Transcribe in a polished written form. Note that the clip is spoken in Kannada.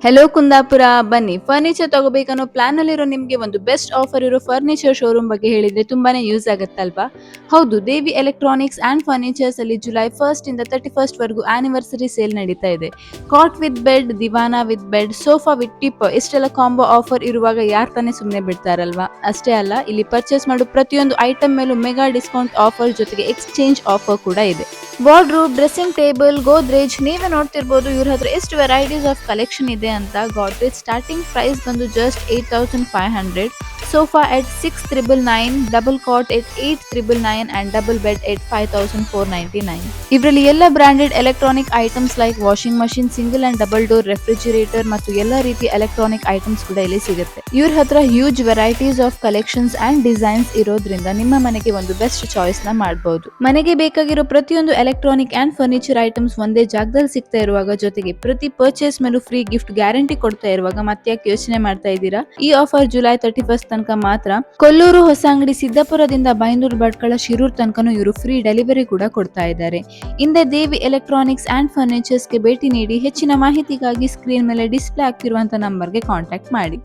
ಹೆಲೋ ಕುಂದಾಪುರ, ಬನ್ನಿ ಫರ್ನಿಚರ್ ತಗೋಬೇಕನ್ನೋ ಪ್ಲಾನ್ ಅಲ್ಲಿರೋ ನಿಮ್ಗೆ ಒಂದು ಬೆಸ್ಟ್ ಆಫರ್ ಇರೋ ಫರ್ನಿಚರ್ ಶೋರೂಮ್ ಬಗ್ಗೆ ಹೇಳಿದ್ರೆ ತುಂಬಾನೇ ಯೂಸ್ ಆಗತ್ತಲ್ವಾ? ಹೌದು, ದೇವಿ ಎಲೆಕ್ಟ್ರಾನಿಕ್ಸ್ ಅಂಡ್ ಫರ್ನಿಚರ್ಸ್ ಅಲ್ಲಿ ಜುಲೈ 1 ಇಂದ 31 ವರೆಗೂ ಆನಿವರ್ಸರಿ ಸೇಲ್ ನಡೀತಾ ಇದೆ. ಕಾಟ್ ವಿತ್ ಬೆಡ್, ದಿವಾನ ವಿತ್ ಬೆಡ್, ಸೋಫಾ ವಿತ್ ಟಿಪ್ ಇಷ್ಟೆಲ್ಲ ಕಾಂಬೋ ಆಫರ್ ಇರುವಾಗ ಯಾರ್ ತಾನೇ ಸುಮ್ನೆ ಬಿಡ್ತಾರಲ್ವಾ? ಅಷ್ಟೇ ಅಲ್ಲ, ಇಲ್ಲಿ ಪರ್ಚೇಸ್ ಮಾಡೋ ಪ್ರತಿಯೊಂದು ಐಟಮ್ ಮೇಲೂ ಮೆಗಾ ಡಿಸ್ಕೌಂಟ್ ಆಫರ್ ಜೊತೆಗೆ ಎಕ್ಸ್ಚೇಂಜ್ ಆಫರ್ ಕೂಡ ಇದೆ. ವಾರ್ಡ್ರೋಬ್, ಡ್ರೆಸ್ಸಿಂಗ್ ಟೇಬಲ್, ಗೋದ್ರೇಜ್ ನೀವೇ ನೋಡ್ತಿರ್ಬೋದು ಇವ್ರ ಹತ್ರ ಎಷ್ಟು ವೆರೈಟೀಸ್ ಆಫ್ ಕಲೆಕ್ಷನ್ ಇದೆ ಅಂತ. ಗೋದ್ರೇಜ್ ಸ್ಟಾರ್ಟಿಂಗ್ ಪ್ರೈಸ್ ಬಂದು just 8500, sofa at 6999, double cot at 8399 and double bed at 5499. ಇವರಲ್ಲಿ ಎಲ್ಲ branded electronic items like washing machine, single and double door refrigerator ಮತ್ತು ಎಲ್ಲ ರೀತಿಯ ಎಲೆಕ್ಟ್ರಾನಿಕ್ ಐಟಮ್ಸ್ ಕೂಡ ಇಲ್ಲಿ ಸಿಗುತ್ತೆ. ಇವ್ರ ಹತ್ರ huge varieties of collections and designs ಇರೋದ್ರಿಂದ ನಿಮ್ಮ ಮನೆಗೆ ಒಂದು ಬೆಸ್ಟ್ ಚಾಯ್ಸ್ ನ ಮಾಡಬಹುದು. ಮನೆಗೆ ಬೇಕಾಗಿರೋ ಪ್ರತಿಯೊಂದು ಎಲೆಕ್ಟ್ರಾನಿಕ್ ಅಂಡ್ ಫರ್ನಿಚರ್ ಐಟಮ್ಸ್ ಒಂದೇ ಜಾಗದಲ್ಲಿ ಸಿಗ್ತಾ ಇರುವಾಗ, ಜೊತೆಗೆ ಪ್ರತಿ ಪರ್ಚೇಸ್ ಮೇಲೂ ಫ್ರೀ ಗಿಫ್ಟ್ ಗ್ಯಾರಂಟಿ ಕೊಡ್ತಾ ಇರುವಾಗ ಮತ್ತ್ಯಾಕೆ ಯೋಚನೆ ಮಾಡ್ತಾ ಇದ್ದೀರಾ? ಈ ಆಫರ್ ಜುಲೈ 31 ತನಕ ಮಾತ್ರ. ಕೊಲ್ಲೂರು, ಹೊಸಂಗಡಿ, ಸಿದ್ದಾಪುರದಿಂದ ಬೈಂದೂರು, ಭಟ್ಕಳ, ಶಿರೂರ್ ತನಕನೂ ಇವರು ಫ್ರೀ ಡೆಲಿವರಿ ಕೂಡ ಕೊಡ್ತಾ ಇದ್ದಾರೆ. ಹಿಂದೆ ದೇವಿ ಎಲೆಕ್ಟ್ರಾನಿಕ್ಸ್ ಅಂಡ್ ಫರ್ನಿಚರ್ಸ್ಗೆ ಭೇಟಿ ನೀಡಿ ಹೆಚ್ಚಿನ ಮಾಹಿತಿಗಾಗಿ ಸ್ಕ್ರೀನ್ ಮೇಲೆ ಡಿಸ್ಪ್ಲೇ ಆಗ್ತಿರುವಂತಹ ನಂಬರ್ಗೆ ಕಾಂಟ್ಯಾಕ್ಟ್ ಮಾಡಿ.